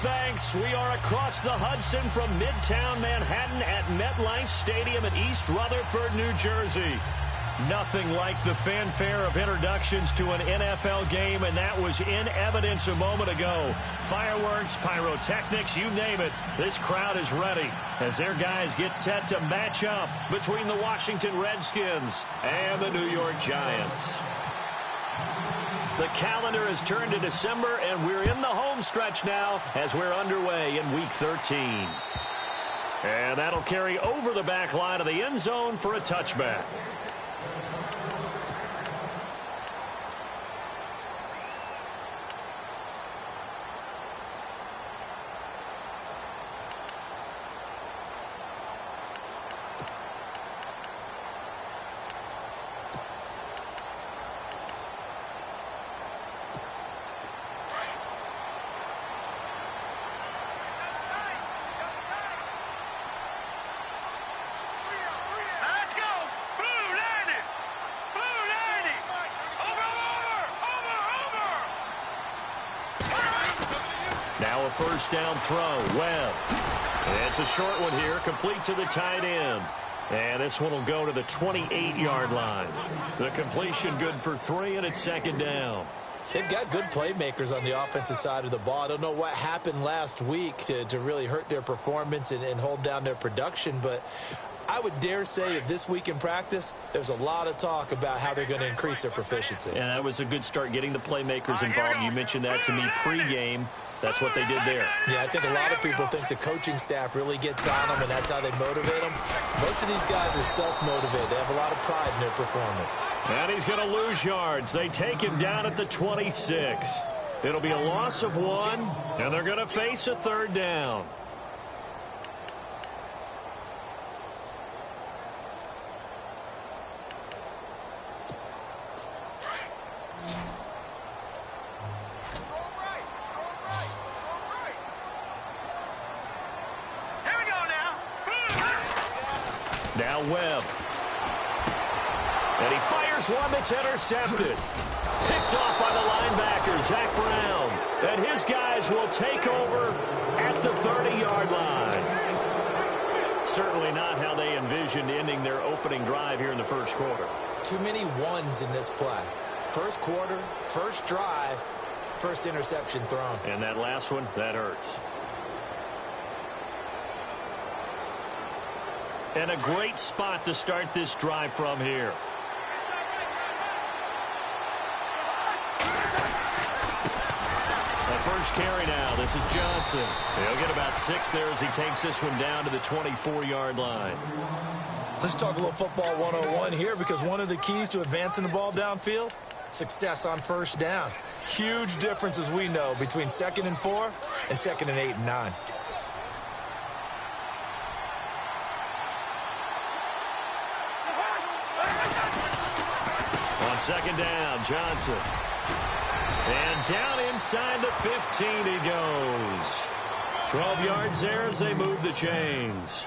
thanks. We are across the Hudson from Midtown Manhattan at MetLife Stadium in East Rutherford, New Jersey. Nothing like the fanfare of introductions to an NFL game, and that was in evidence a moment ago. Fireworks, pyrotechnics, you name it. This crowd is ready as their guys get set to match up between the Washington Redskins and the New York Giants. The calendar has turned to December, and we're in the home stretch now as we're underway in Week 13. And that'll carry over the back line of the end zone for a touchback. Now a first down throw. Webb. It's a short one here, complete to the tight end. And this one will go to the 28-yard line. The completion good for 3, and it's second down. They've got good playmakers on the offensive side of the ball. I don't know what happened last week to really hurt their performance and hold down their production, but I would dare say that this week in practice, there's a lot of talk about how they're going to increase their proficiency. And that was a good start getting the playmakers involved. You mentioned that to me pregame. That's what they did there. Yeah, I think a lot of people think the coaching staff really gets on them, and that's how they motivate them. Most of these guys are self-motivated. They have a lot of pride in their performance. And he's going to lose yards. They take him down at the 26. It'll be a loss of 1, and they're going to face a third down. Now Webb. And he fires one that's intercepted. Picked off by the linebacker, Zach Brown. And his guys will take over at the 30-yard line. Certainly not how they envisioned ending their opening drive here in the first quarter. Too many ones in this play. First quarter, first drive, first interception thrown. And that last one, that hurts. And a great spot to start this drive from here. The first carry now. This is Johnson. He'll get about 6 there as he takes this one down to the 24-yard line. Let's talk a little football 101 here, because one of the keys to advancing the ball downfield, success on first down. Huge difference, as we know, between 2nd and 4 and 2nd and 8 and 9. Second down, Johnson. And down inside the 15 he goes. 12 yards there as they move the chains.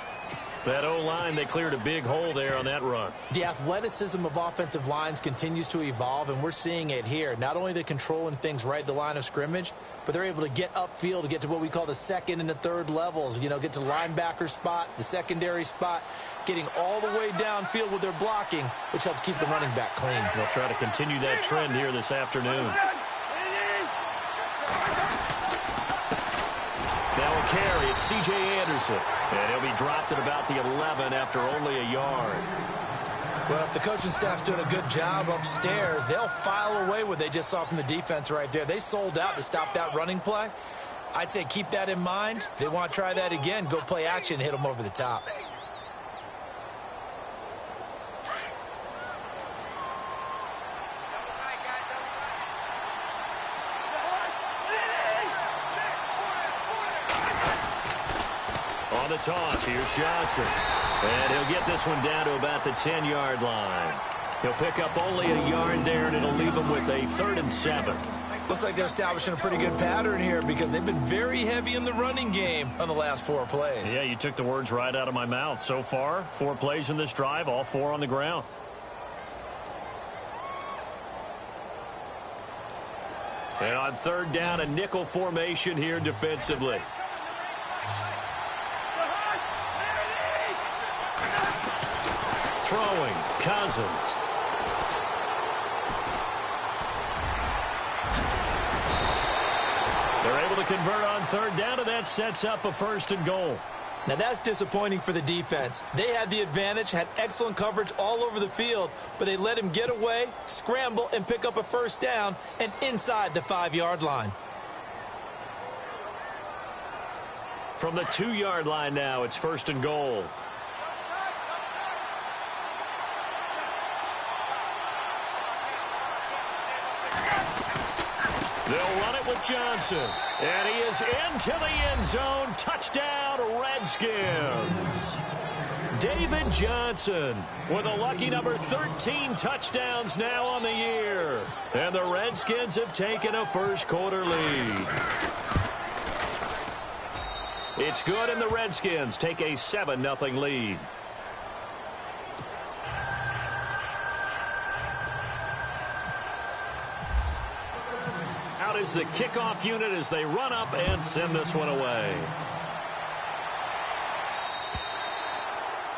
That O-line, they cleared a big hole there on that run. The athleticism of offensive lines continues to evolve, and we're seeing it here. Not only are they controlling things right at the line of scrimmage, but they're able to get upfield to get to what we call the 2nd and the 3rd levels. You know, get to the linebacker spot, the secondary spot, getting all the way downfield with their blocking, which helps keep the running back clean. They'll try to continue that trend here this afternoon. Now a carry, it's C.J. Anderson. And he'll be dropped at about the 11 after only a yard. Well, if the coaching staff's doing a good job upstairs, they'll file away what they just saw from the defense right there. They sold out to stop that running play. I'd say keep that in mind. They want to try that again. Go play action, hit them over the top. On the toss, here's Johnson. And he'll get this one down to about the 10-yard line. He'll pick up only a yard there, and it'll leave him with a 3rd and 7. Looks like they're establishing a pretty good pattern here, because they've been very heavy in the running game on the last 4 plays. Yeah, you took the words right out of my mouth. So far, 4 plays in this drive, all 4 on the ground. And on third down, a nickel formation here defensively. Throwing, Cousins. They're able to convert on third down, and that sets up a 1st and goal. Now, that's disappointing for the defense. They had the advantage, had excellent coverage all over the field, but they let him get away, scramble, and pick up a 1st down and inside the 5-yard line. From the 2-yard line now, it's 1st and goal. They'll run it with Johnson. And he is into the end zone. Touchdown, Redskins. David Johnson with a lucky number 13 touchdowns now on the year. And the Redskins have taken a first-quarter lead. It's good, and the Redskins take a 7-0 lead. Out is the kickoff unit as they run up and send this one away.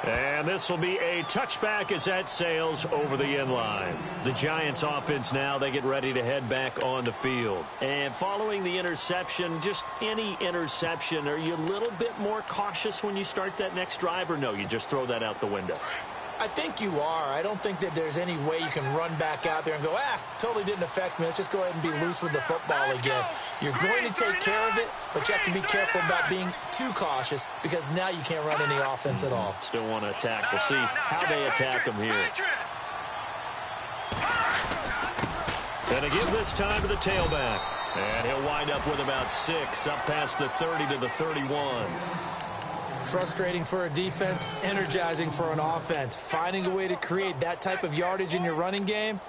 And this will be a touchback as that sails over the end line. The Giants offense now, they get ready to head back on the field. And following the interception, just any interception, are you a little bit more cautious when you start that next drive, or no, you just throw that out the window? I think you are. I don't think that there's any way you can run back out there and go, totally didn't affect me. Let's just go ahead and be loose with the football again. You're going to take care of it, but you have to be careful about being too cautious because now you can't run any offense at all. Still want to attack. We'll see how they attack them here. And to give this time to the tailback. And he'll wind up with about 6 up past the 30 to the 31. Frustrating for a defense, energizing for an offense. Finding a way to create that type of yardage in your running game,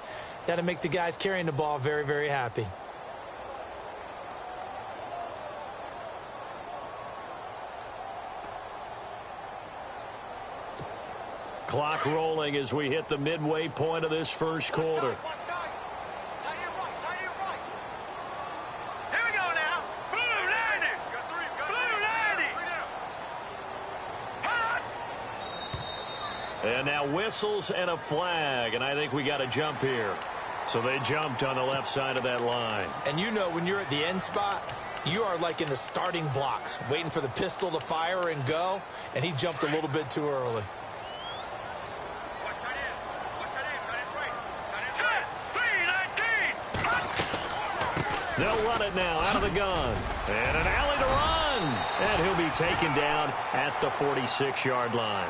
that'll make the guys carrying the ball very, very happy. Clock rolling as we hit the midway point of this first quarter. And now whistles and a flag, and I think we got a jump here. So they jumped on the left side of that line. And you know when you're at the end spot, you are like in the starting blocks, waiting for the pistol to fire and go, and he jumped a little bit too early. They'll run it now out of the gun. And an alley to run. And he'll be taken down at the 46-yard line.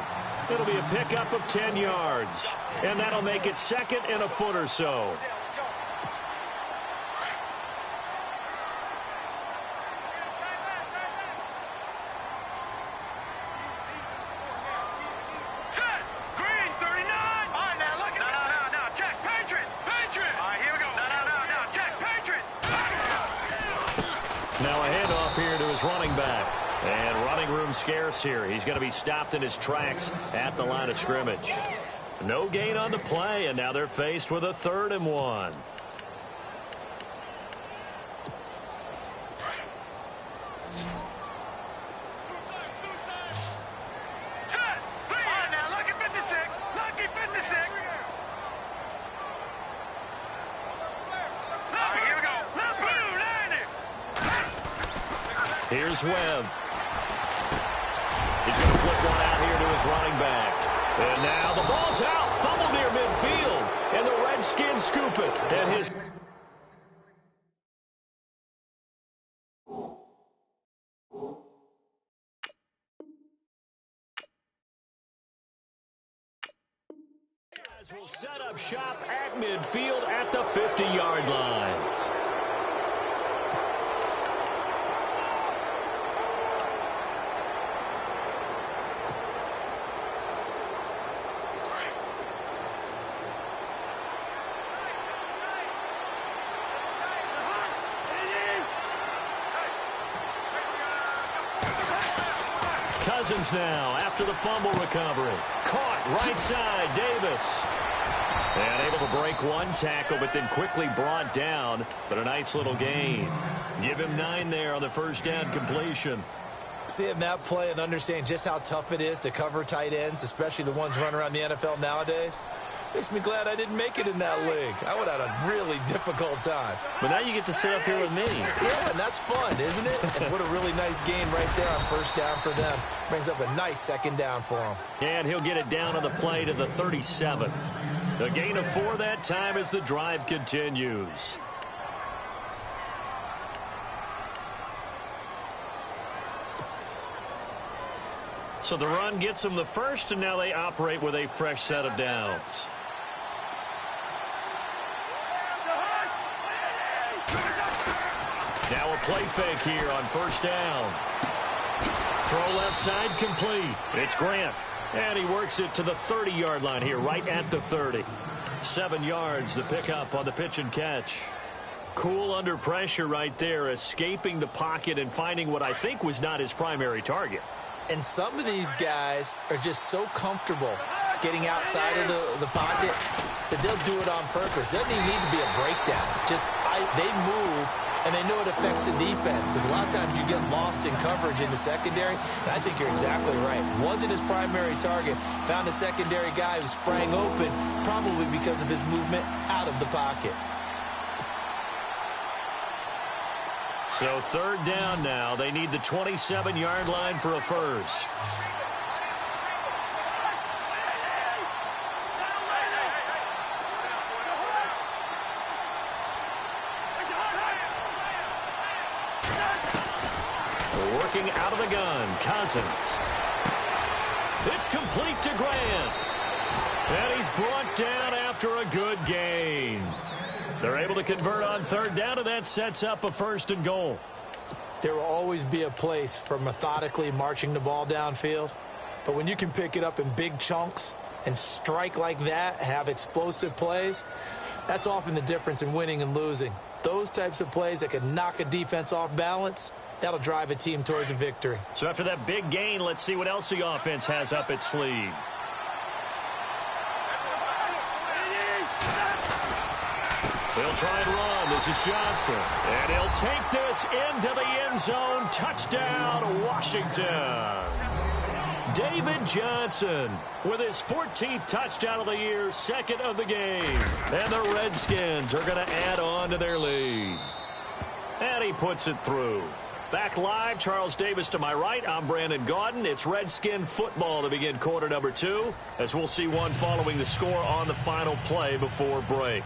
It'll be a pickup of 10 yards. And that'll make it 2nd and a foot or so. Now a handoff here to his running back. And running room scarce here. He's going to be stopped in his tracks at the line of scrimmage. No gain on the play, and now they're faced with a 3rd and 1. Here's Webb. He's going to flip one out here to his running back. And now the ball's out. Fumble near midfield. And the Redskins scoop it. And his... will set up shop at midfield at the 50-yard line. Cousins now after the fumble recovery. Caught right side, Davis. And able to break one tackle, but then quickly brought down. But a nice little gain. Give him 9 there on the first down completion. Seeing that play and understanding just how tough it is to cover tight ends, especially the ones running around the NFL nowadays, makes me glad I didn't make it in that league. I would have had a really difficult time. But now you get to sit up here with me. Yeah, and that's fun, isn't it? And what a really nice game right there on first down for them. Brings up a nice second down for them. And he'll get it down on the play to the 37. A gain of 4 that time as the drive continues. So the run gets them the first, and now they operate with a fresh set of downs. Now a play fake here on first down. Throw left side complete. It's Grant. And he works it to the 30-yard line here, right at the 30. 7 yards, the pickup on the pitch and catch. Cool under pressure right there, escaping the pocket and finding what I think was not his primary target. And some of these guys are just so comfortable getting outside of the pocket that they'll do it on purpose. It doesn't even need to be a breakdown. They move, and they know it affects the defense, because a lot of times you get lost in coverage in the secondary. And I think you're exactly right. Wasn't his primary target. Found a secondary guy who sprang open, probably because of his movement out of the pocket. So third down now. They need the 27-yard line for a first. Working out of the gun, Cousins. It's complete to Grant. And he's brought down after a good gain. They're able to convert on third down, and that sets up a first and goal. There will always be a place for methodically marching the ball downfield. But when you can pick it up in big chunks and strike like that, have explosive plays, that's often the difference in winning and losing. Those types of plays that can knock a defense off balance, that'll drive a team towards a victory. So after that big gain, let's see what else the offense has up its sleeve. They'll try and run. This is Johnson. And he'll take this into the end zone. Touchdown, Washington. David Johnson with his 14th touchdown of the year, second of the game. And the Redskins are going to add on to their lead. And he puts it through. Back live, Charles Davis to my right. I'm Brandon Gaudin. It's Redskin football to begin quarter number 2, as we'll see one following the score on the final play before break.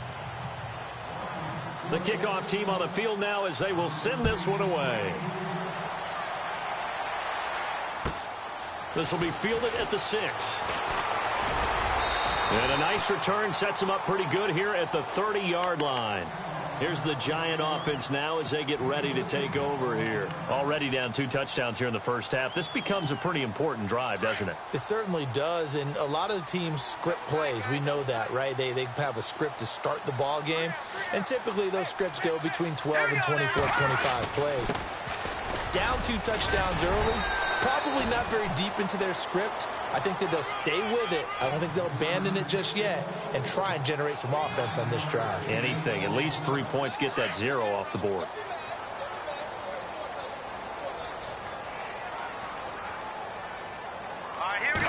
The kickoff team on the field now as they will send this one away. This will be fielded at the 6. And a nice return sets them up pretty good here at the 30-yard line. Here's the Giant offense now as they get ready to take over here. Already down 2 touchdowns here in the first half. This becomes a pretty important drive, doesn't it? It certainly does, and a lot of teams script plays. We know that, right? They have a script to start the ball game, and typically those scripts go between 12 and 24, 25 plays. Down 2 touchdowns early, probably not very deep into their script. I think that they'll stay with it. I don't think they'll abandon it just yet and try and generate some offense on this drive. Anything. At least 3 points, get that 0 off the board. All right, here we go.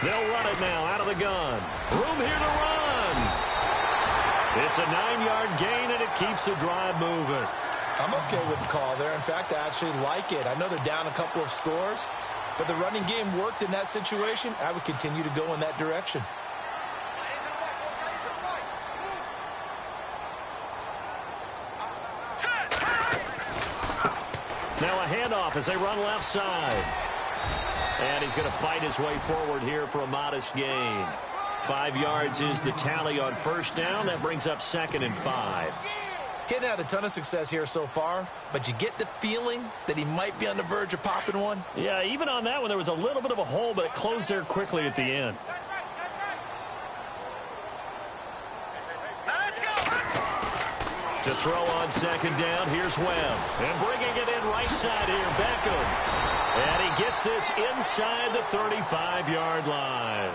They'll run it now out of the gun. Room here to run. It's a 9-yard gain, and it keeps the drive moving. I'm okay with the call there. In fact, I actually like it. I know they're down a couple of scores, but the running game worked in that situation. I would continue to go in that direction. Now a handoff as they run left side. And he's going to fight his way forward here for a modest gain. 5 yards is the tally on first down. That brings up 2nd and 5. Getting had a ton of success here so far, but you get the feeling that he might be on the verge of popping one. Yeah, even on that one, there was a little bit of a hole, but it closed there quickly at the end. To throw on second down, here's Webb. And bringing it in right side here, Beckham. And he gets this inside the 35-yard line.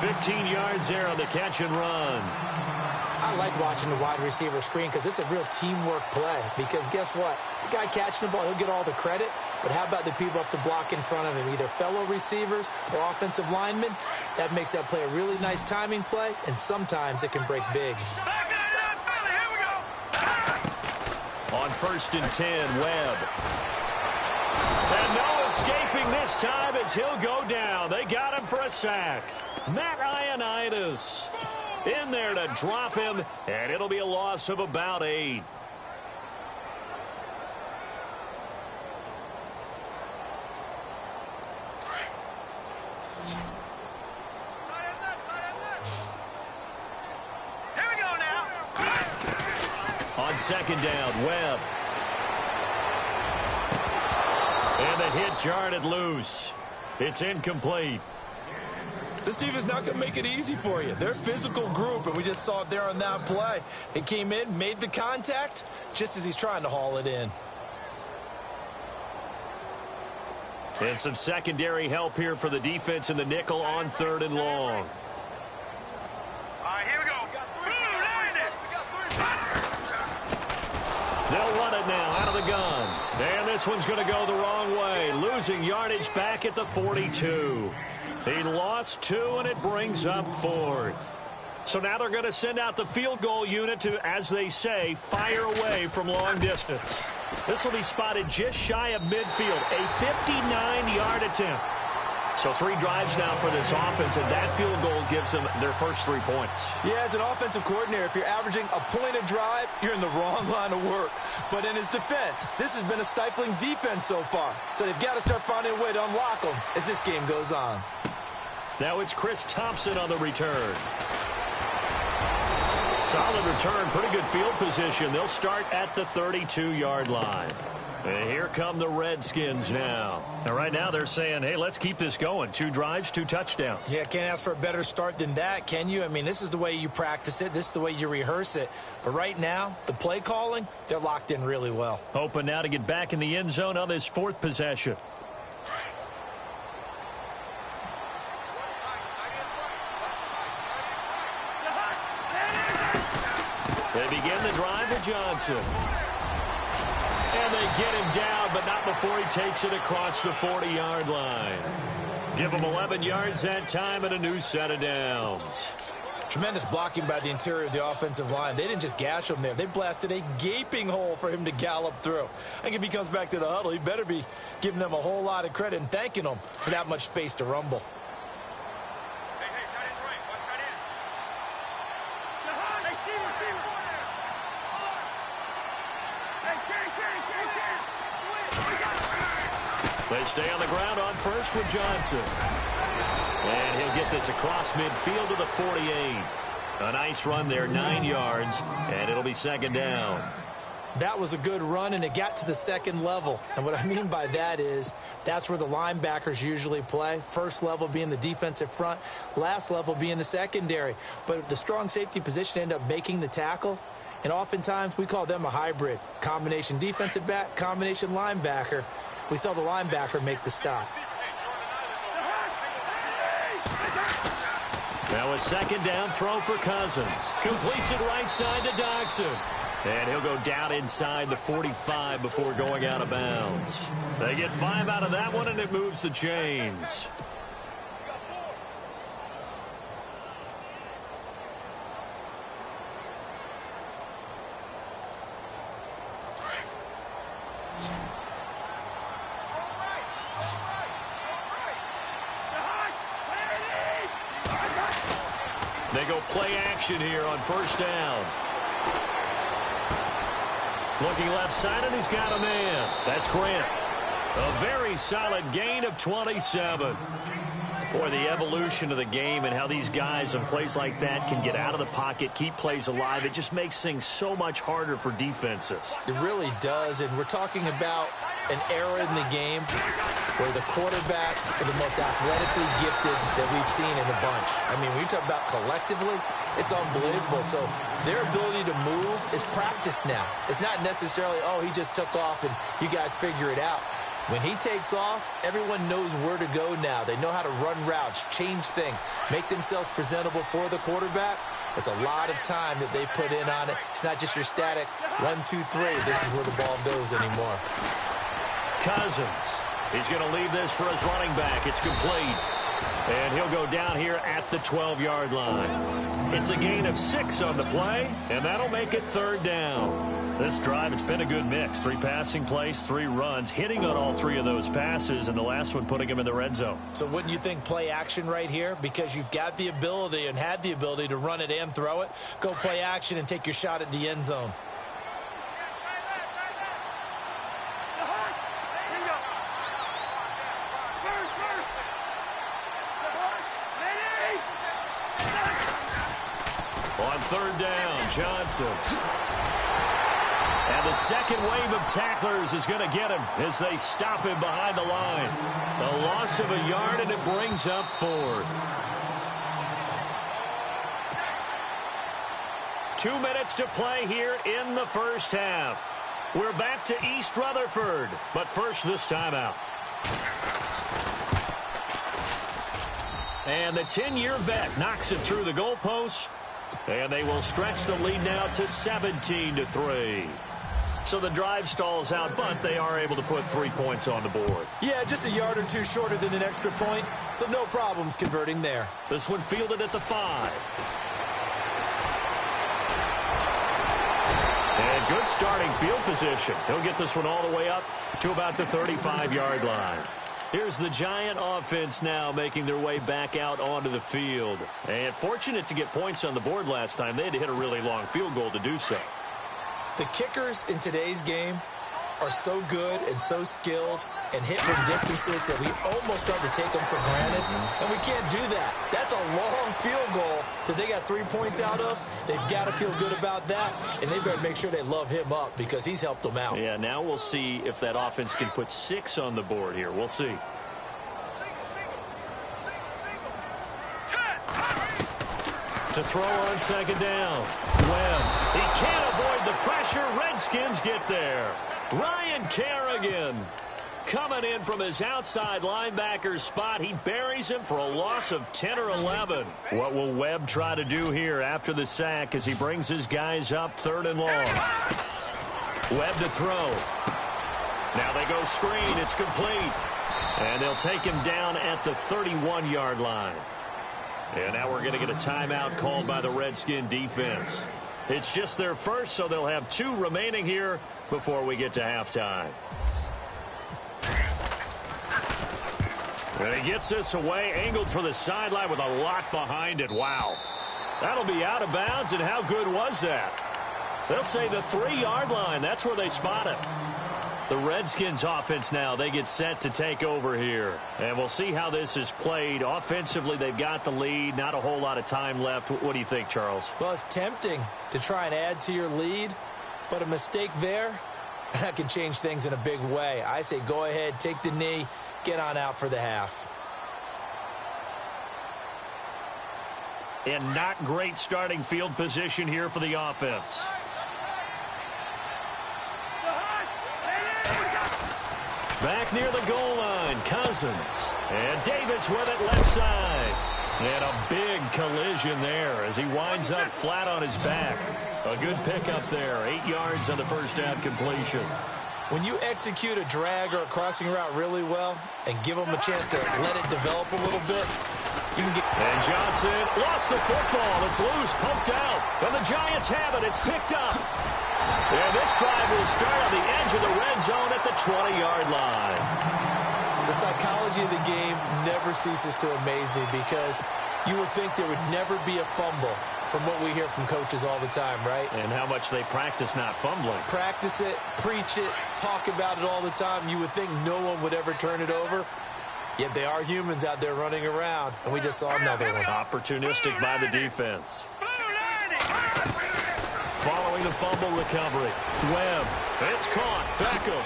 15 yards there on the catch and run. I like watching the wide receiver screen because it's a real teamwork play. Because guess what? The guy catching the ball, he'll get all the credit. But how about the people up to block in front of him, either fellow receivers or offensive linemen? That makes that play a really nice timing play, and sometimes it can break big. On 1st and 10, Webb. And no escaping this time as he'll go down. They got him for a sack. Matt Ioannidis in there to drop him, and it'll be a loss of about 8. On second down, Webb. And the hit jarred it loose. It's incomplete. This team is not going to make it easy for you. They're a physical group, and we just saw it there on that play. He came in, made the contact, just as he's trying to haul it in. And some secondary help here for the defense in the nickel on 3rd and long. All right, here we go. They'll run it now out of the gun. And this one's going to go the wrong way. Losing yardage back at the 42. He lost 2, and it brings up 4th. So now they're going to send out the field goal unit to, as they say, fire away from long distance. This will be spotted just shy of midfield, a 59-yard attempt. So 3 drives now for this offense, and that field goal gives them their first 3 points. Yeah, as an offensive coordinator, if you're averaging a point a drive, you're in the wrong line of work. But in his defense, this has been a stifling defense so far. So they've got to start finding a way to unlock them as this game goes on. Now it's Chris Thompson on the return. Solid return, pretty good field position. They'll start at the 32-yard line. And here come the Redskins now. And right now they're saying, hey, let's keep this going. 2 drives, 2 touchdowns. Yeah, can't ask for a better start than that, can you? I mean, this is the way you practice it. This is the way you rehearse it. But right now, the play calling, they're locked in really well. Hoping now to get back in the end zone on this 4th possession. They begin the drive with Johnson. And they get him down, but not before he takes it across the 40-yard line. Give him 11 yards that time and a new set of downs. Tremendous blocking by the interior of the offensive line. They didn't just gash him there. They blasted a gaping hole for him to gallop through. I think if he comes back to the huddle, he better be giving them a whole lot of credit and thanking them for that much space to rumble. They stay on the ground on first with Johnson. And he'll get this across midfield to the 48. A nice run there, 9 yards, and it'll be 2nd down. That was a good run, and it got to the 2nd level. And what I mean by that is that's where the linebackers usually play. First level being the defensive front, last level being the secondary. But the strong safety position ended up making the tackle. And oftentimes we call them a hybrid. Combination defensive back, combination linebacker. We saw the linebacker make the stop. Now a 2nd down throw for Cousins. Completes it right side to Dodson. And he'll go down inside the 45 before going out of bounds. They get 5 out of that one, and it moves the chains. They go play action here on 1st down. Looking left side, and he's got a man. That's Grant. A very solid gain of 27. Boy, the evolution of the game and how these guys on plays like that can get out of the pocket, keep plays alive, it just makes things so much harder for defenses. It really does, and we're talking about an era in the game where the quarterbacks are the most athletically gifted that we've seen in a bunch. I mean, when you talk about collectively, it's unbelievable. So their ability to move is practiced now. It's not necessarily, oh, he just took off and you guys figure it out. When he takes off, everyone knows where to go now. They know how to run routes, change things, make themselves presentable for the quarterback. It's a lot of time that they put in on it. It's not just your static 1, 2, 3. This is where the ball goes anymore. Cousins. He's going to leave this for his running back. It's complete. And he'll go down here at the 12-yard line. It's a gain of 6 on the play, and that'll make it 3rd down. This drive, it's been a good mix. 3 passing plays, 3 runs, hitting on all 3 of those passes, and the last one putting him in the red zone. So wouldn't you think play action right here? Because you've got the ability and had the ability to run it and throw it. Go play action and take your shot at the end zone. On 3rd down, Johnson. And the second wave of tacklers is going to get him as they stop him behind the line. A loss of a yard, and it brings up 4th. 2 minutes to play here in the first half. We're back to East Rutherford, but first this timeout. And the 10-year vet knocks it through the goalpost. And they will stretch the lead now to 17-3. So the drive stalls out, but they are able to put 3 points on the board. Yeah, just a yard or 2 shorter than an extra point. So no problems converting there. This one fielded at the 5. And good starting field position. He'll get this one all the way up to about the 35-yard line. Here's the Giant offense now making their way back out onto the field. And fortunate to get points on the board last time. They had to hit a really long field goal to do so. The kickers in today's game are so good and so skilled and hit from distances that we almost start to take them for granted. And we can't do that. That's a long field goal that they got 3 points out of. They've got to feel good about that, and they better make sure they love him up because he's helped them out. Yeah, now we'll see if that offense can put 6 on the board here. We'll see. To throw on 2nd down. Webb. He can't avoid the pressure. Redskins get there. Ryan Kerrigan coming in from his outside linebacker spot. He buries him for a loss of 10 or 11. What will Webb try to do here after the sack as he brings his guys up 3rd and long? Webb to throw. Now they go screen. It's complete. And they'll take him down at the 31-yard line. And now we're going to get a timeout called by the Redskin defense. It's just their first, so they'll have 2 remaining here before we get to halftime. And he gets this away, angled for the sideline with a lot behind it. Wow. That'll be out of bounds, and how good was that? They'll say the 3-yard line. That's where they spot it. The Redskins offense now, they get set to take over here. And we'll see how this is played. Offensively, they've got the lead. Not a whole lot of time left. What do you think, Charles? Well, it's tempting to try and add to your lead, but a mistake there, that can change things in a big way. I say go ahead, take the knee, get on out for the half. And not great starting field position here for the offense. Back near the goal line, Cousins. And Davis with it left side. And a big collision there as he winds up flat on his back. A good pickup there, 8 yards on the first down completion. When you execute a drag or a crossing route really well and give them a chance to let it develop a little bit, you can get... And Johnson lost the football. It's loose, pumped out. And the Giants have it. It's picked up. And this drive will start on the edge of the red zone at the 20-yard line. The psychology of the game never ceases to amaze me because you would think there would never be a fumble from what we hear from coaches all the time, right? And how much they practice not fumbling. Practice it, preach it, talk about it all the time. You would think no one would ever turn it over. Yet they are humans out there running around, and we just saw another one. Opportunistic by the defense. Following the fumble recovery, Webb, it's caught, Beckham,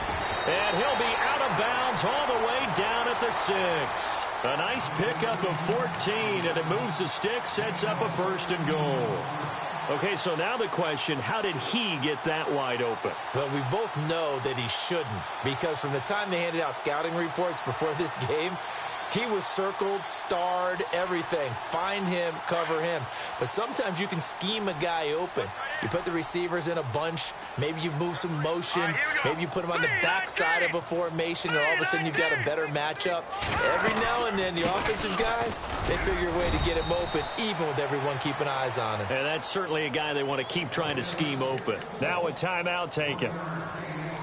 and he'll be out of bounds all the way down at the 6. A nice pickup of 14, and it moves the stick, sets up a 1st and goal. Okay, so now the question, how did he get that wide open? Well, we both know that he shouldn't, because from the time they handed out scouting reports before this game, he was circled, starred, everything. Find him, cover him. But sometimes you can scheme a guy open. You put the receivers in a bunch. Maybe you move some motion. Maybe you put them on the backside of a formation, and all of a sudden you've got a better matchup. Every now and then, the offensive guys, they figure a way to get him open, even with everyone keeping eyes on him. And that's certainly a guy they want to keep trying to scheme open. Now a timeout taken.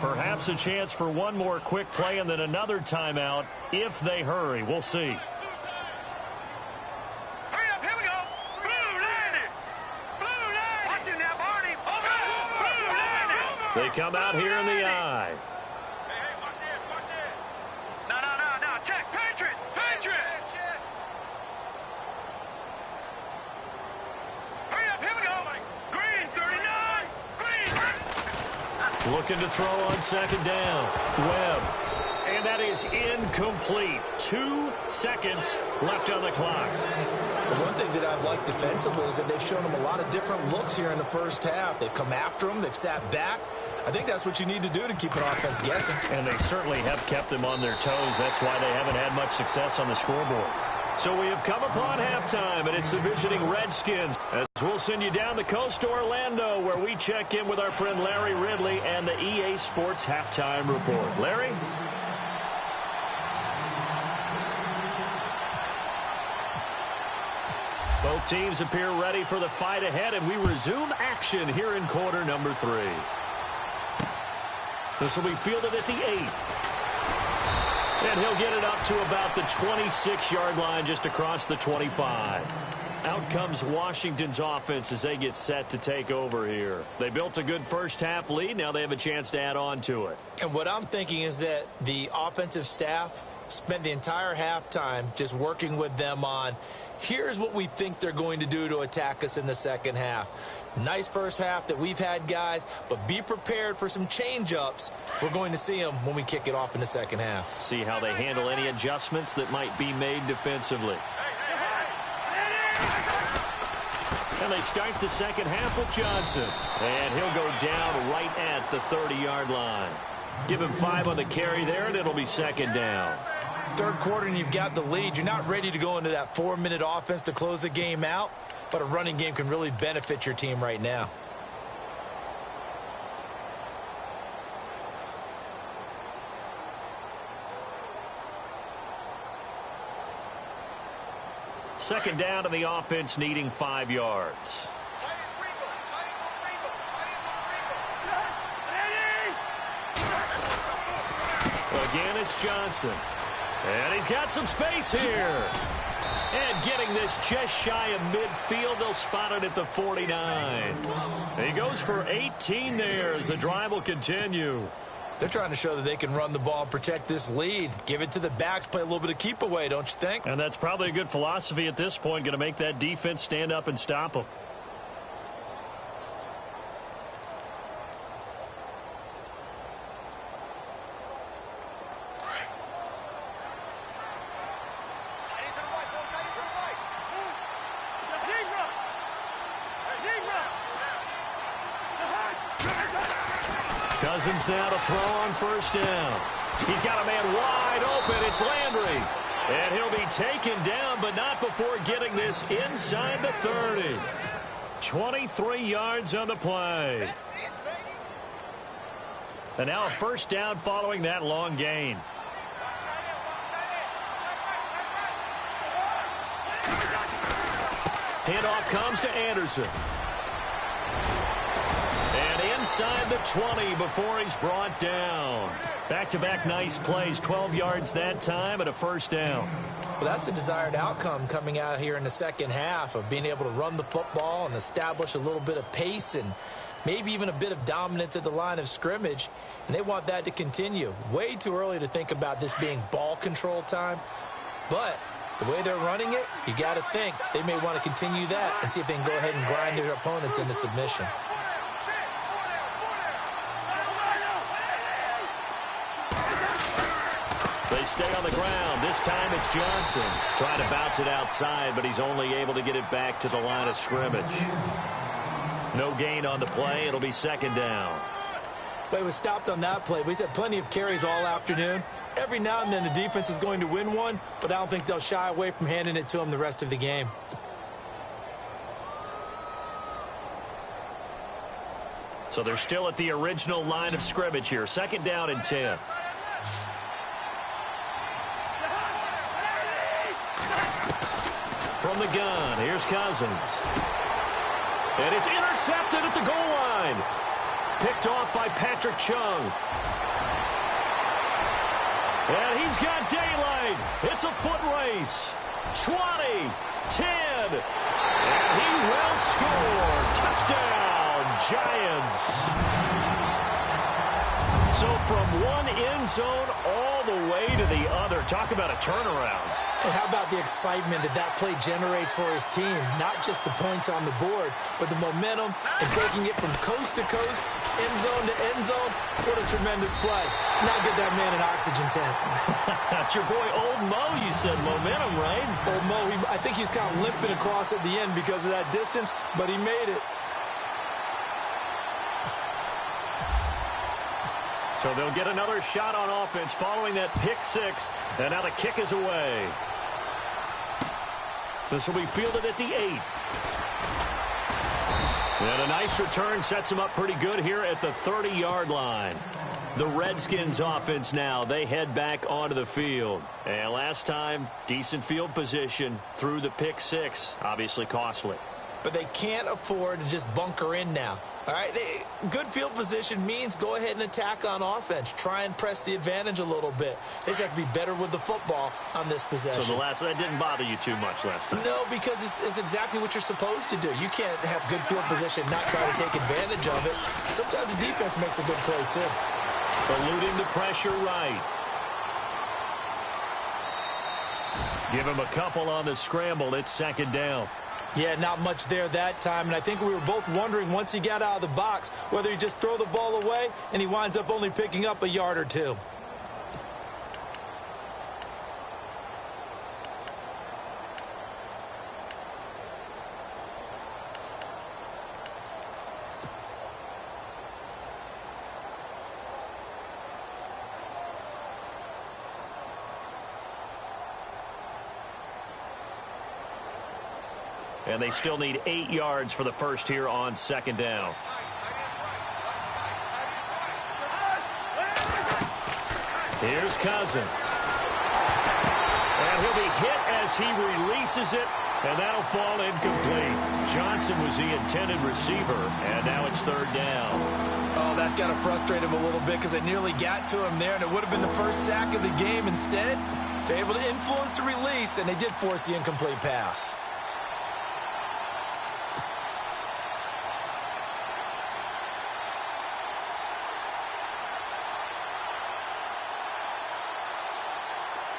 Perhaps a chance for one more quick play and then another timeout if they hurry. We'll see. Hurry up, here we go. Blue landed. Blue landed. Watch it now, Barney. Blue landed. They come out here in the eye. Hey, watch this, watch this. No. Check, Patriot. Hurry up, here we go. Green, 39. Green. Looking to throw on 2nd down. Webb. And that is incomplete. 2 seconds left on the clock. The one thing that I've liked defensively is that they've shown him a lot of different looks here in the first half. They've come after him. They've sat back. I think that's what you need to do to keep an offense guessing. And they certainly have kept them on their toes. That's why they haven't had much success on the scoreboard. So we have come upon halftime, and it's the visiting Redskins. As we'll send you down the coast to Orlando, where we check in with our friend Larry Ridley and the EA Sports Halftime Report. Larry? Both teams appear ready for the fight ahead, and we resume action here in quarter number 3. This will be fielded at the 8. And he'll get it up to about the 26-yard line, just across the 25. Out comes Washington's offense as they get set to take over here. They built a good first half lead. Now they have a chance to add on to it. And what I'm thinking is that the offensive staff spent the entire halftime just working with them on, here's what we think they're going to do to attack us in the second half. Nice first half that we've had, guys, but be prepared for some change-ups. We're going to see them when we kick it off in the second half. See how they handle any adjustments that might be made defensively. And they start the second half with Johnson. And he'll go down right at the 30-yard line. Give him 5 on the carry there, and it'll be 2nd down. Third quarter, and you've got the lead. You're not ready to go into that 4-minute offense to close the game out. But a running game can really benefit your team right now. Second down, and the offense needing 5 yards. Again, it's Johnson. And he's got some space here. And getting this just shy of midfield, they'll spot it at the 49. He goes for 18 there as the drive will continue. They're trying to show that they can run the ball and protect this lead. Give it to the backs, play a little bit of keep away, don't you think? And that's probably a good philosophy at this point, going to make that defense stand up and stop them. Cousins now to throw on first down. He's got a man wide open. It's Landry. And he'll be taken down, but not before getting this inside the 30. 23 yards on the play. And now a first down following that long gain. Handoff comes to Anderson. And inside the 20 before he's brought down. Back-to-back nice plays, 12 yards that time and a first down. Well, that's the desired outcome coming out here in the second half of being able to run the football and establish a little bit of pace and maybe even a bit of dominance at the line of scrimmage. And they want that to continue. Way too early to think about this being ball control time. But the way they're running it, you got to think they may want to continue that and see if they can go ahead and grind their opponents into submission. They stay on the ground. This time it's Johnson. Trying to bounce it outside, but he's only able to get it back to the line of scrimmage. No gain on the play. It'll be second down. Well, he was stopped on that play. He's had plenty of carries all afternoon. Every now and then the defense is going to win one, but I don't think they'll shy away from handing it to him the rest of the game. So they're still at the original line of scrimmage here. Second down and 10. From the gun, here's Cousins. And it's intercepted at the goal line. Picked off by Patrick Chung. And he's got daylight. It's a foot race. 20, 10. And he will score. Touchdown, Giants. So from one end zone all the way to the other. Talk about a turnaround. And how about the excitement that that play generates for his team? Not just the points on the board, but the momentum and taking it from coast to coast, end zone to end zone. What a tremendous play. Now get that man an oxygen tent. That's your boy Old Mo, you said. Momentum, right? Old Mo, I think he's kind of limping across at the end because of that distance, but he made it. So they'll get another shot on offense following that pick six, and now the kick is away. This will be fielded at the 8. And a nice return sets them up pretty good here at the 30-yard line. The Redskins offense now, they head back onto the field. And last time, decent field position through the pick six, obviously costly. But they can't afford to just bunker in now. All right, good field position means go ahead and attack on offense. Try and press the advantage a little bit. They just have to be better with the football on this possession. So that didn't bother you too much last time? No, because it's exactly what you're supposed to do. You can't have good field position and not try to take advantage of it. Sometimes the defense makes a good play, too. Eluding the pressure right. Give him a couple on the scramble. It's second down. Yeah, not much there that time, and I think we were both wondering once he got out of the box whether he just throw the ball away and he winds up only picking up a yard or two. And they still need 8 yards for the first here on second down. Here's Cousins. And he'll be hit as he releases it, and that'll fall incomplete. Johnson was the intended receiver, and now it's third down. Oh, that's got to frustrate him a little bit because they nearly got to him there, and it would have been the first sack of the game. Instead, they're able to influence the release, and they did force the incomplete pass.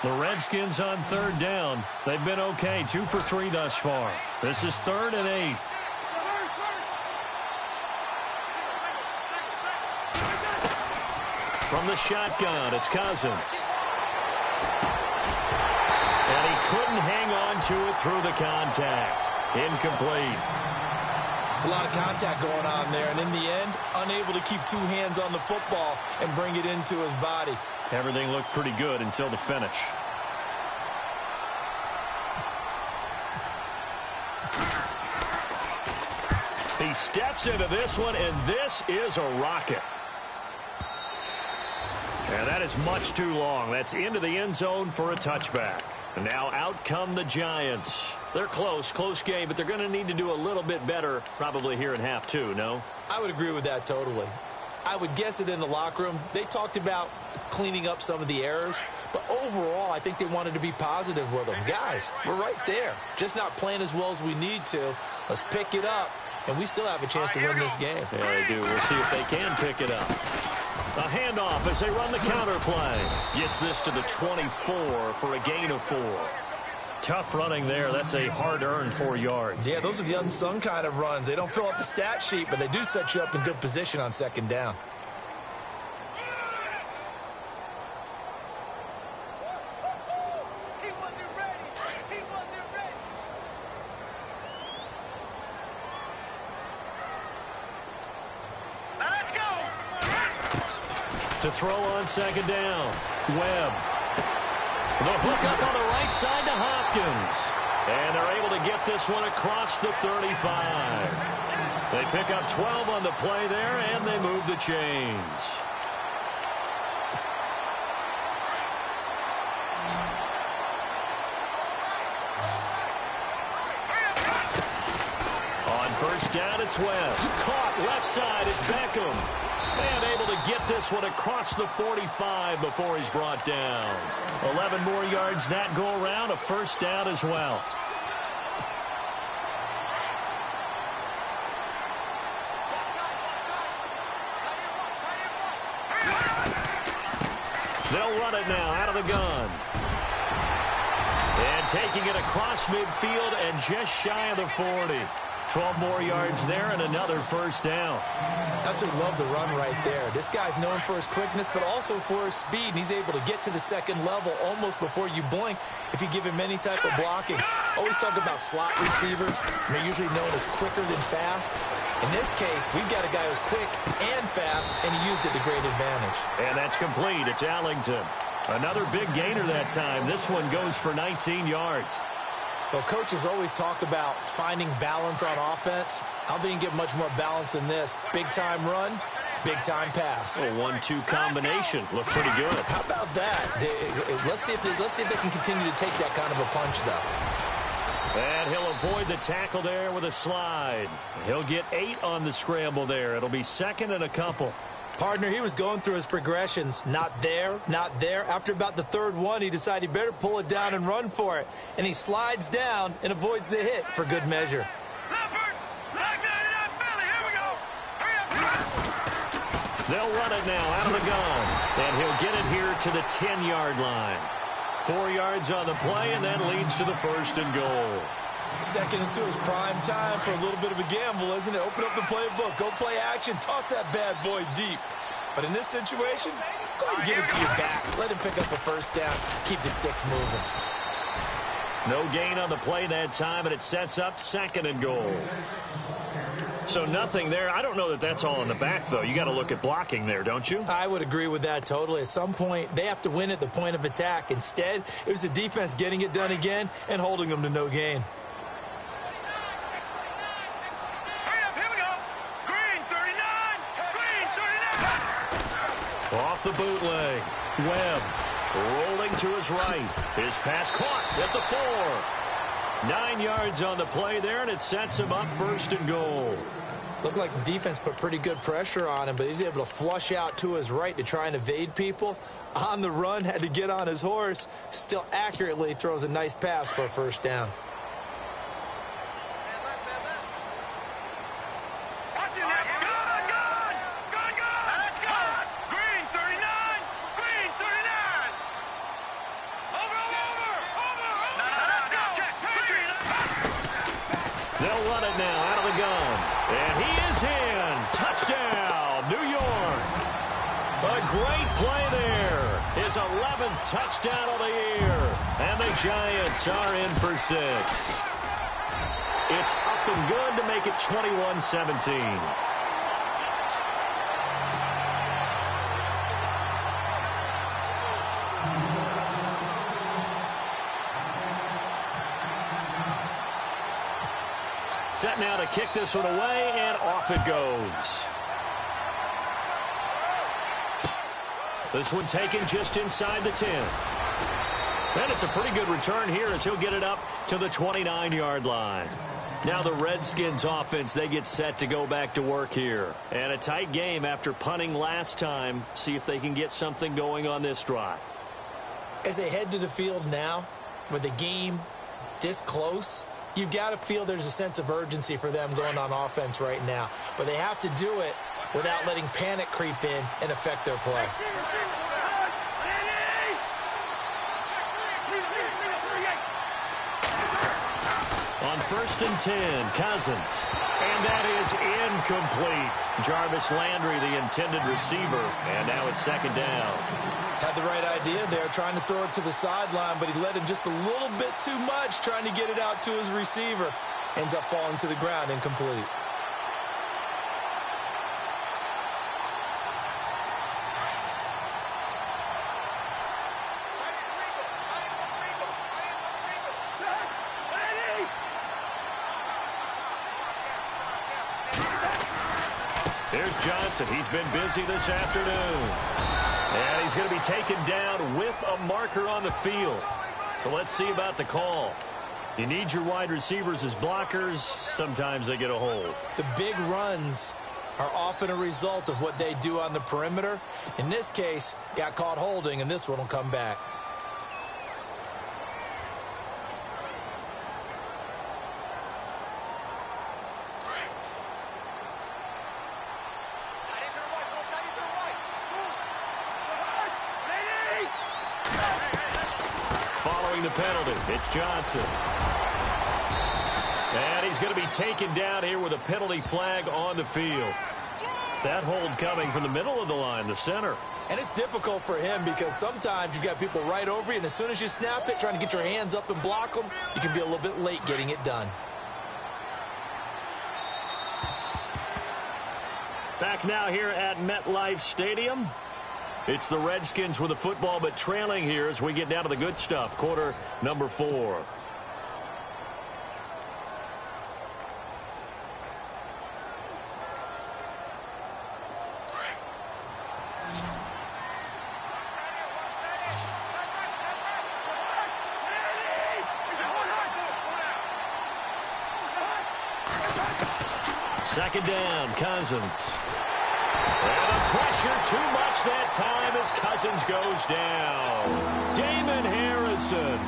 The Redskins on third down. They've been okay, 2 for 3 thus far. This is 3rd and 8. From the shotgun, it's Cousins. And he couldn't hang on to it through the contact. Incomplete. It's a lot of contact going on there, and in the end, unable to keep two hands on the football and bring it into his body. Everything looked pretty good until the finish. He steps into this one, and this is a rocket. And that is much too long. That's into the end zone for a touchback. And now out come the Giants. They're close game, but they're going to need to do a little bit better probably here in half two, no? I would agree with that totally. I would guess it in the locker room. They talked about cleaning up some of the errors, but overall, I think they wanted to be positive with them. Guys, we're right there. Just not playing as well as we need to. Let's pick it up, and we still have a chance to win this game. Yeah, they do. We'll see if they can pick it up. A handoff as they run the counter play. Gets this to the 24 for a gain of 4. Tough running there. That's a hard-earned 4 yards. Yeah, those are the unsung kind of runs. They don't fill up the stat sheet, but they do set you up in good position on second down. Let's go. To throw on second down. Webb. The hook up on the right side to Hopkins. And they're able to get this one across the 35. They pick up 12 on the play there, and they move the chains. On first down, it's Webb. Caught left side, it's Beckham. And able to get this one across the 45 before he's brought down. 11 more yards that go around, a first down as well. They'll run it now out of the gun. And taking it across midfield and just shy of the 40. 12 more yards there and another first down. Absolutely love the run right there. This guy's known for his quickness, but also for his speed. And he's able to get to the second level almost before you blink if you give him any type of blocking. Always talk about slot receivers. They're usually known as quicker than fast. In this case, we've got a guy who's quick and fast, and he used it to great advantage. And that's complete. It's Allington. Another big gainer that time. This one goes for 19 yards. Well, coaches always talk about finding balance on offense. I don't think you can get much more balance than this. Big-time run, big-time pass. A 1-2 combination. Looked pretty good. How about that? Let's see if they can continue to take that kind of a punch, though. And he'll avoid the tackle there with a slide. He'll get 8 on the scramble there. It'll be second and a couple. Partner, he was going through his progressions. Not there, not there. After about the third one, he decided he better pull it down and run for it. And he slides down and avoids the hit for good measure. They'll run it now out of the gun. And he'll get it here to the 10-yard line. 4 yards on the play, and that leads to the first and goal. Second and 2 is prime time for a little bit of a gamble, isn't it? Open up the playbook, go play action, toss that bad boy deep. But in this situation, go ahead and give it to your back. Let him pick up a first down. Keep the sticks moving. No gain on the play that time, and it sets up second and goal. So nothing there. I don't know that that's all in the back, though. You got to look at blocking there, don't you? I would agree with that totally. At some point, they have to win at the point of attack. Instead, it was the defense getting it done again and holding them to no gain. Off the bootleg. Webb rolling to his right. His pass caught at the 4. 9 yards on the play there, and it sets him up first and goal. Looked like the defense put pretty good pressure on him, but he's able to flush out to his right to try and evade people. On the run, had to get on his horse. Still accurately throws a nice pass for a first down. They'll run it now out of the gun. And he is in. Touchdown, New York. A great play there. His 11th touchdown of the year. And the Giants are in for 6. It's up and good to make it 21-17. Set now to kick this one away, and off it goes. This one taken just inside the 10. And it's a pretty good return here as he'll get it up to the 29-yard line. Now the Redskins offense, they get set to go back to work here. And a tight game after punting last time. See if they can get something going on this drive. As they head to the field now, with the game this close, you've got to feel there's a sense of urgency for them going on offense right now. But they have to do it without letting panic creep in and affect their play. On 1st and 10, Cousins. And that is incomplete. Jarvis Landry, the intended receiver. And now it's 2nd down. Had the right idea there, trying to throw it to the sideline, but he let him just a little bit too much, trying to get it out to his receiver. Ends up falling to the ground, incomplete. There's Johnson. He's been busy this afternoon. And he's going to be taken down with a marker on the field. So let's see about the call. You need your wide receivers as blockers. Sometimes they get a hold. The big runs are often a result of what they do on the perimeter. In this case, got caught holding, and this one will come back. The penalty. It's Johnson. And he's going to be taken down here with a penalty flag on the field. That hold coming from the middle of the line, the center. And it's difficult for him because sometimes you've got people right over you, and as soon as you snap it, trying to get your hands up and block them, you can be a little bit late getting it done. Back now here at MetLife Stadium. It's the Redskins with the football, but trailing here as we get down to the good stuff. Quarter number 4. Second down, Cousins. And the pressure too much that time as Cousins goes down. Damon Harrison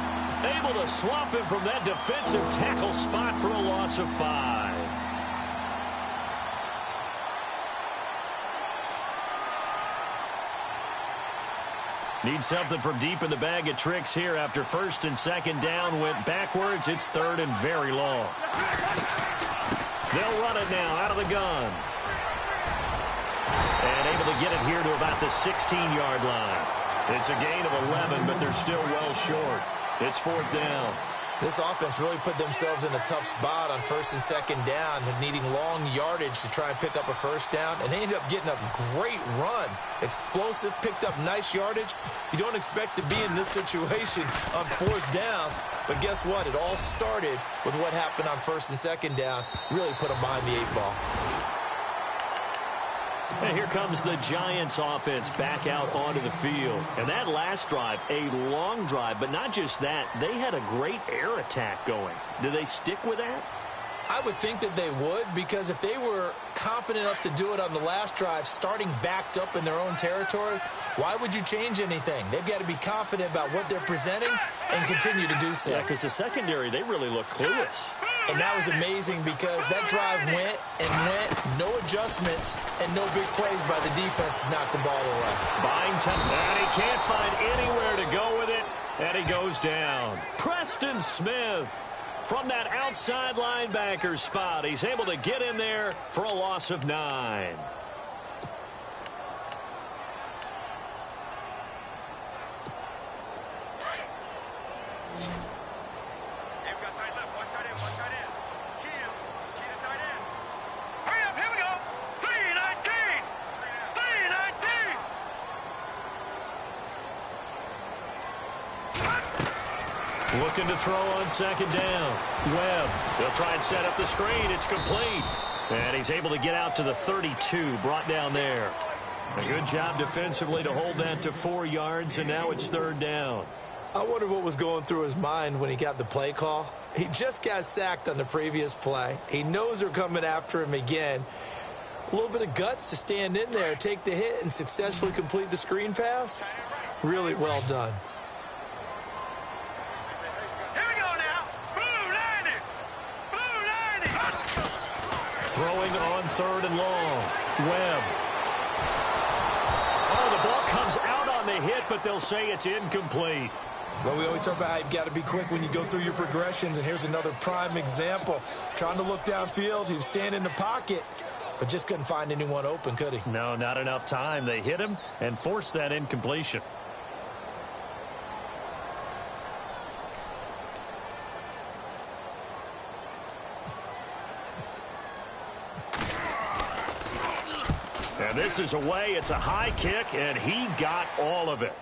able to swap him from that defensive tackle spot for a loss of 5. Need something from deep in the bag of tricks here after 1st and 2nd down went backwards. It's 3rd and very long. They'll run it now out of the gun. And able to get it here to about the 16-yard line. It's a gain of 11, but they're still well short. It's 4th down. This offense really put themselves in a tough spot on 1st and 2nd down, needing long yardage to try and pick up a 1st down, and they ended up getting a great run. Explosive, picked up nice yardage. You don't expect to be in this situation on 4th down, but guess what? It all started with what happened on 1st and 2nd down. Really put them behind the 8 ball. And here comes the Giants offense back out onto the field. And that last drive, a long drive, but not just that. They had a great air attack going. Do they stick with that? I would think that they would, because if they were confident enough to do it on the last drive, starting backed up in their own territory, why would you change anything? They've got to be confident about what they're presenting and continue to do so. Yeah, because the secondary, they really look clueless. And that was amazing because that drive went and went, no adjustments, and no big plays by the defense to knock the ball away. Byington, and he can't find anywhere to go with it, and he goes down. Preston Smith from that outside linebacker spot. He's able to get in there for a loss of 9. Looking to throw on 2nd down. Webb, they'll try and set up the screen. It's complete. And he's able to get out to the 32, brought down there. A good job defensively to hold that to 4 yards, and now it's 3rd down. I wonder what was going through his mind when he got the play call. He just got sacked on the previous play. He knows they're coming after him again. A little bit of guts to stand in there, take the hit, and successfully complete the screen pass. Really well done. Here we go now. Blue 90. Blue 90. Throwing on 3rd and long. Webb. Oh, the ball comes out on the hit, but they'll say it's incomplete. Well, we always talk about how you've got to be quick when you go through your progressions, and here's another prime example. Trying to look downfield, he was standing in the pocket, but just couldn't find anyone open, could he? No, not enough time. They hit him and forced that incompletion. And this is away. It's a high kick, and he got all of it.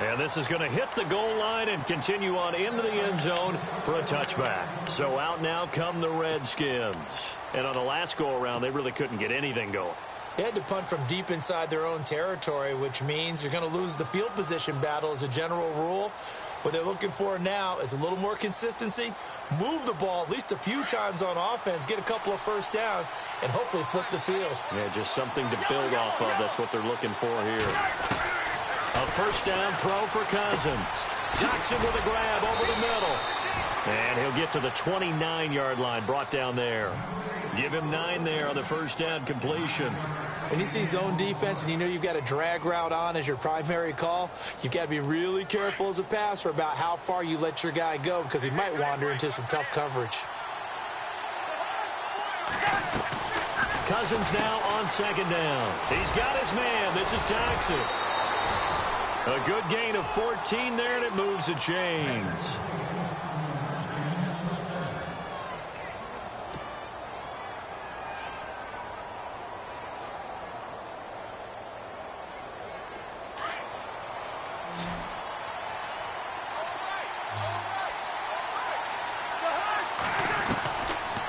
And this is going to hit the goal line and continue on into the end zone for a touchback. So out now come the Redskins. And on the last go-around, they really couldn't get anything going. They had to punt from deep inside their own territory, which means you're going to lose the field position battle as a general rule. What they're looking for now is a little more consistency, move the ball at least a few times on offense, get a couple of first downs, and hopefully flip the field. Yeah, just something to build off of. That's what they're looking for here. A first down throw for Cousins. Jackson with a grab over the middle. And he'll get to the 29-yard line, brought down there. Give him 9 there on the first down completion. When you see zone defense and you know you've got a drag route on as your primary call, you've got to be really careful as a passer about how far you let your guy go because he might wander into some tough coverage. Cousins now on 2nd down. He's got his man. This is Jackson. A good gain of 14 there, and it moves the chains.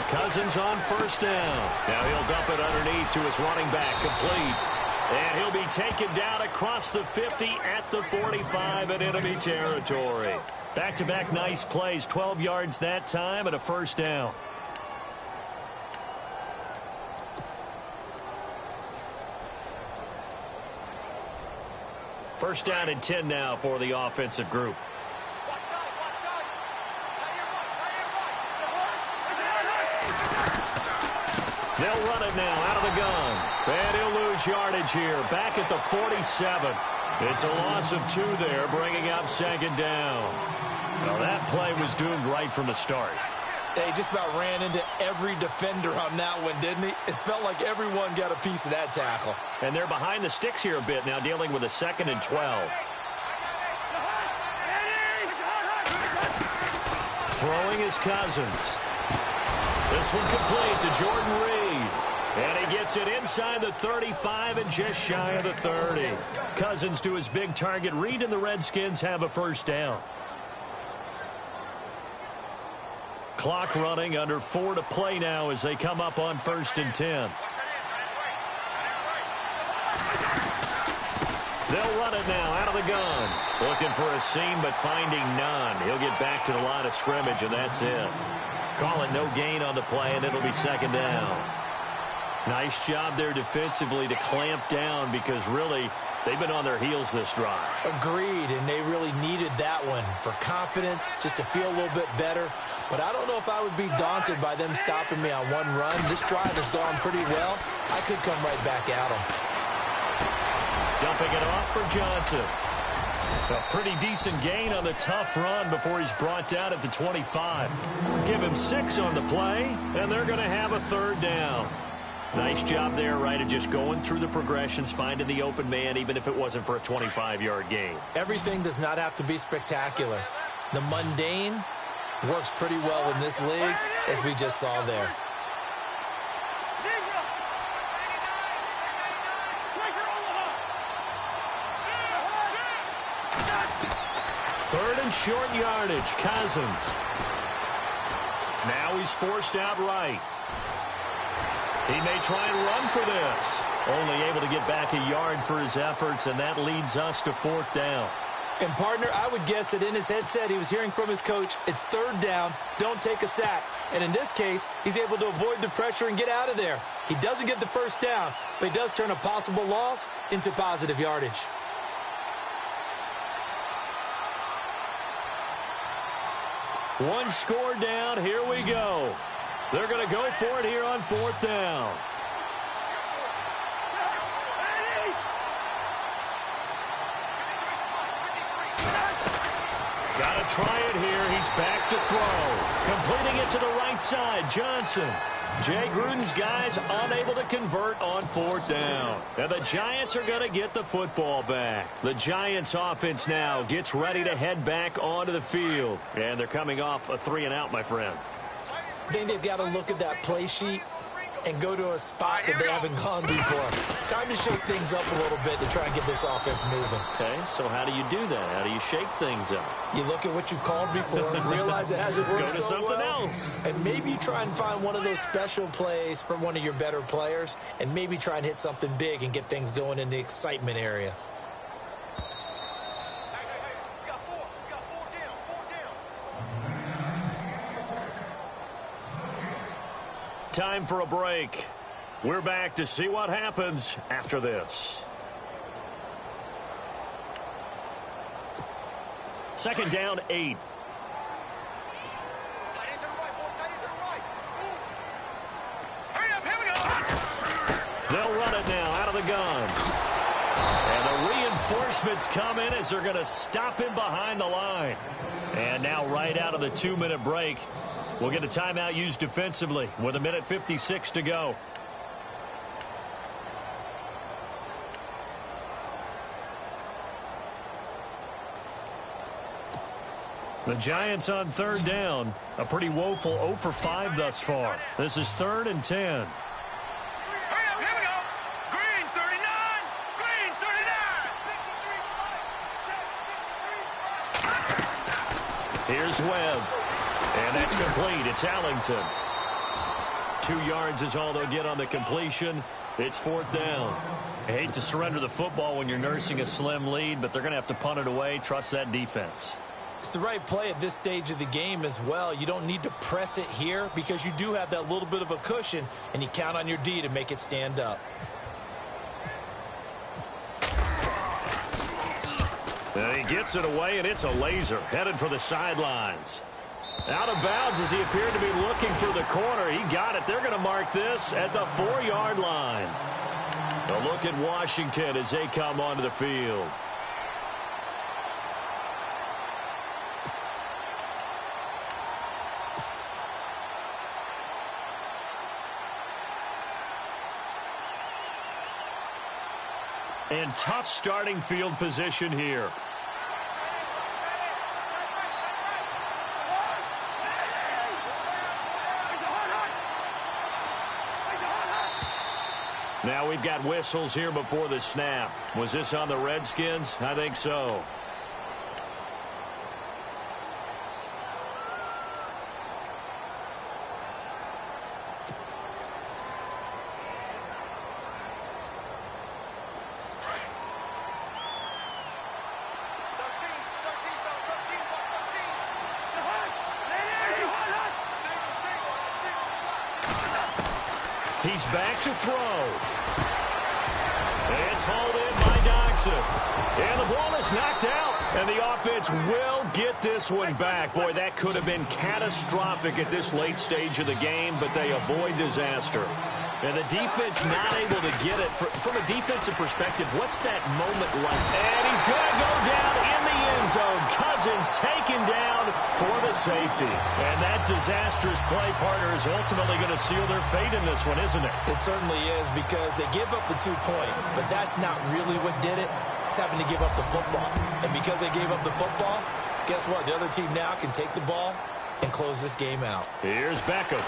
Cousins on first down. Now he'll dump it underneath to his running back, complete. And he'll be taken down across the 50 at the 45 in enemy territory. Back-to-back nice plays, 12 yards that time and a first down. First down and 10 now for the offensive group. They'll run it now out of the gun. And he'll lose yardage here. Back at the 47. It's a loss of 2 there, bringing up 2nd down. Well, that play was doomed right from the start. They just about ran into every defender on that one, didn't he? It felt like everyone got a piece of that tackle. And they're behind the sticks here a bit now, dealing with a 2nd and 12. Throwing is Cousins. This one complete to Jordan Reed. And he gets it inside the 35 and just shy of the 30. Cousins to his big target. Reed and the Redskins have a first down. Clock running, under 4 to play now as they come up on 1st and 10. They'll run it now out of the gun. Looking for a seam but finding none. He'll get back to the line of scrimmage and that's it. Call it no gain on the play and it'll be 2nd down. Nice job there defensively to clamp down because really they've been on their heels this drive. Agreed, and they really needed that one for confidence, just to feel a little bit better. But I don't know if I would be daunted by them stopping me on one run. This drive has gone pretty well. I could come right back at them. Dumping it off for Johnson. A pretty decent gain on the tough run before he's brought down at the 25. Give him 6 on the play, and they're going to have a 3rd down. Nice job there, right, of just going through the progressions, finding the open man, even if it wasn't for a 25-yard gain. Everything does not have to be spectacular. The mundane works pretty well in this league, as we just saw there. Third and short yardage, Cousins. Now he's forced out right. He may try and run for this. Only able to get back a yard for his efforts, and that leads us to 4th down. And, partner, I would guess that in his headset he was hearing from his coach, it's 3rd down, don't take a sack. And in this case, he's able to avoid the pressure and get out of there. He doesn't get the 1st down, but he does turn a possible loss into positive yardage. One score down, here we go. They're going to go for it here on 4th down. Got to try it here. He's back to throw. Completing it to the right side, Johnson. Jay Gruden's guys unable to convert on 4th down. And the Giants are going to get the football back. The Giants offense now gets ready to head back onto the field. And they're coming off a 3-and-out, my friend. I think they've got to look at that play sheet and go to a spot that they haven't gone before. Time to shake things up a little bit to try and get this offense moving. Okay, so how do you do that? How do you shake things up? You look at what you've called before, realize it hasn't worked Go to so something well, else. and maybe try and find one of those special plays from one of your better players, and maybe try and hit something big and get things going in the excitement area. Time for a break. We're back to see what happens after this. 2nd down, 8. They'll run it now out of the gun. And the reinforcements come in as they're going to stop him behind the line. And now right out of the 2-minute break, we'll get a timeout used defensively with 1:56 to go. The Giants on 3rd down. A pretty woeful 0 for 5 thus far. This is 3rd and 10. Here's Webb. And that's complete. It's Allington. 2 yards is all they'll get on the completion. It's 4th down. I hate to surrender the football when you're nursing a slim lead, but they're going to have to punt it away. Trust that defense. It's the right play at this stage of the game as well. You don't need to press it here because you do have that little bit of a cushion, and you count on your D to make it stand up. And he gets it away, and it's a laser headed for the sidelines. Out of bounds as he appeared to be looking for the corner. He got it. They're going to mark this at the 4-yard line. A look at Washington as they come onto the field. And tough starting field position here. Now we've got whistles here before the snap. Was this on the Redskins? I think so. He's back to throw. It's hauled in by Doxson. And the ball is knocked out. And the offense will get this one back. Boy, that could have been catastrophic at this late stage of the game, but they avoid disaster. And the defense not able to get it. From a defensive perspective, what's that moment like? And he's going to go down in the end zone. Cousins taken down for the safety. And that disastrous play, partner, is ultimately going to seal their fate in this one, isn't it? It certainly is, because they give up the 2 points, but that's not really what did it. It's having to give up the football. And because they gave up the football, guess what? The other team now can take the ball and close this game out. Here's Beckham.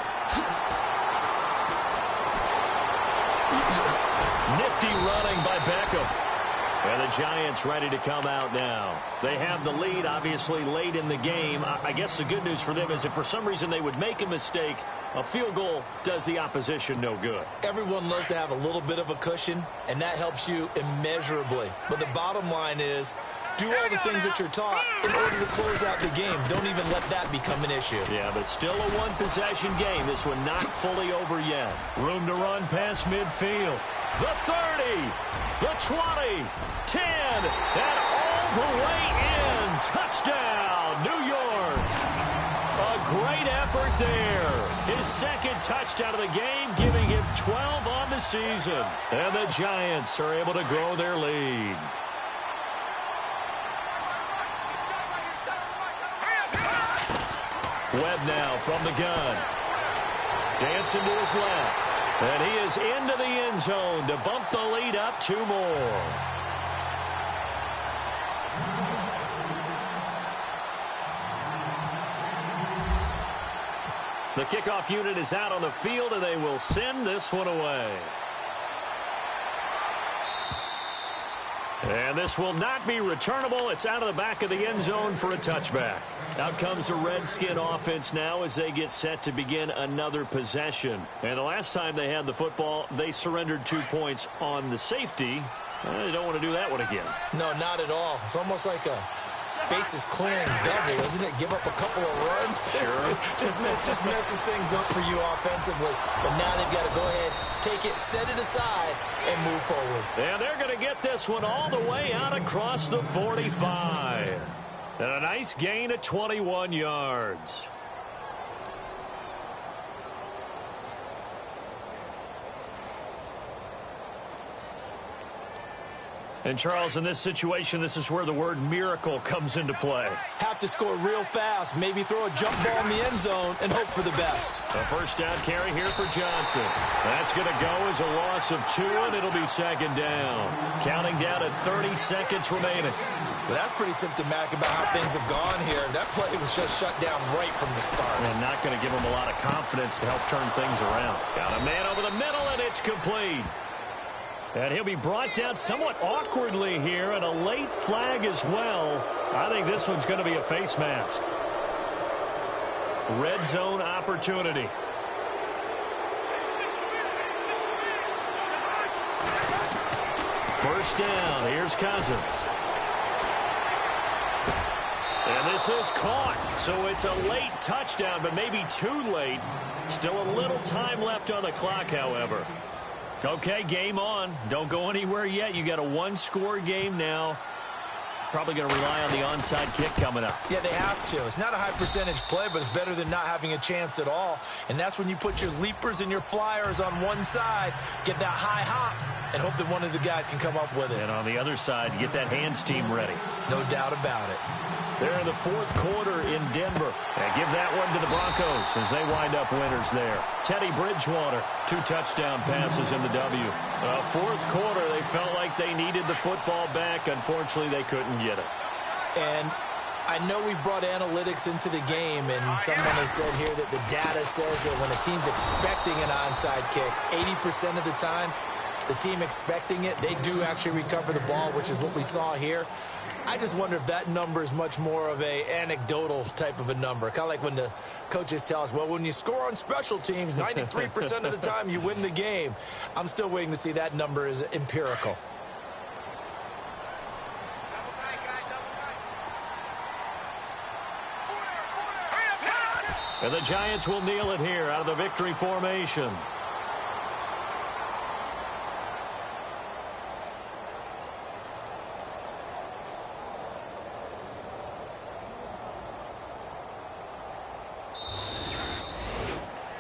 Nifty running by Beckham. And the Giants ready to come out now. They have the lead, obviously, late in the game. I guess the good news for them is if for some reason they would make a mistake, a field goal does the opposition no good. Everyone loves to have a little bit of a cushion, and that helps you immeasurably. But the bottom line is, do all the things that you're taught in order to close out the game. Don't even let that become an issue. Yeah, but still a one-possession game. This one not fully over yet. Room to run past midfield. The 30, the 20, 10, and all the way in. Touchdown, New York. A great effort there. His second touchdown of the game, giving him 12 on the season. And the Giants are able to grow their lead. Webb now from the gun. Dancing to his left. And he is into the end zone to bump the lead up 2 more. The kickoff unit is out on the field, and they will send this one away. And this will not be returnable. It's out of the back of the end zone for a touchback. Out comes the Redskin offense now as they get set to begin another possession. And the last time they had the football, they surrendered 2 points on the safety. They don't want to do that one again. No, not at all. It's almost like a bases clearing double, isn't it? Give up a couple of runs. Sure. just messes things up for you offensively. But now they've got to go ahead, take it, set it aside, and move forward. And they're going to get this one all the way out across the 45. And a nice gain of 21 yards. And, Charles, in this situation, this is where the word miracle comes into play. Have to score real fast, maybe throw a jump ball in the end zone, and hope for the best. A first down carry here for Johnson. That's going to go as a loss of 2, and it'll be second down. Counting down at 30 seconds remaining. Well, that's pretty symptomatic about how things have gone here. That play was just shut down right from the start. And not going to give them a lot of confidence to help turn things around. Got a man over the middle, and it's complete. And he'll be brought down somewhat awkwardly here, and a late flag as well. I think this one's going to be a face mask. Red zone opportunity. First down. Here's Cousins. And this is caught. So it's a late touchdown, but maybe too late. Still a little time left on the clock, however. Okay, game on. Don't go anywhere yet. You got a one-score game now. Probably going to rely on the onside kick coming up. Yeah, they have to. It's not a high-percentage play, but it's better than not having a chance at all. And that's when you put your leapers and your flyers on one side, get that high hop, and hope that one of the guys can come up with it. And on the other side, get that hands team ready. No doubt about it. They're in the fourth quarter in Denver. And give that one to the Broncos as they wind up winners there. Teddy Bridgewater, 2 touchdown passes in the W. Fourth quarter, they felt like they needed the football back. Unfortunately, they couldn't get it. And I know we brought analytics into the game, and someone has said here that the data says that when a team's expecting an onside kick, 80% of the time, the team expecting it, they do actually recover the ball, which is what we saw here. I just wonder if that number is much more of a anecdotal type of a number. Kind of like when the coaches tell us, well, when you score on special teams, 93% of the time you win the game. I'm still waiting to see that number is empirical. And the Giants will kneel it here out of the victory formation.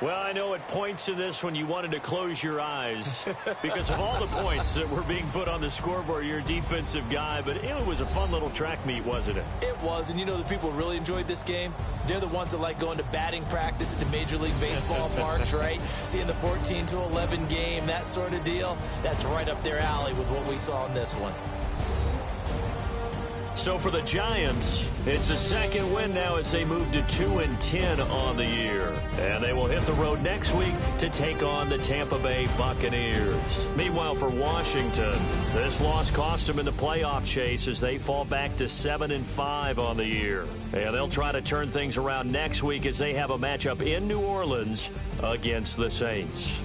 Well, I know at points in this when you wanted to close your eyes because of all the points that were being put on the scoreboard. You're a defensive guy, but it was a fun little track meet, wasn't it? It was, and you know the people who really enjoyed this game? They're the ones that like going to batting practice at the Major League Baseball parks, right? Seeing the 14-11 game, that sort of deal. That's right up their alley with what we saw in this one. So for the Giants, it's a second win now as they move to 2-10 on the year. And they will hit the road next week to take on the Tampa Bay Buccaneers. Meanwhile, for Washington, this loss cost them in the playoff chase as they fall back to 7-5 on the year. And they'll try to turn things around next week as they have a matchup in New Orleans against the Saints.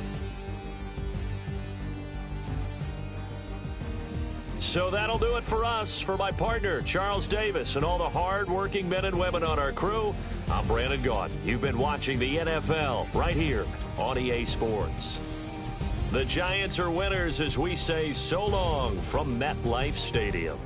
So that'll do it for us. For my partner, Charles Davis, and all the hard-working men and women on our crew, I'm Brandon Gaudin. You've been watching the NFL right here on EA Sports. The Giants are winners as we say so long from MetLife Stadium.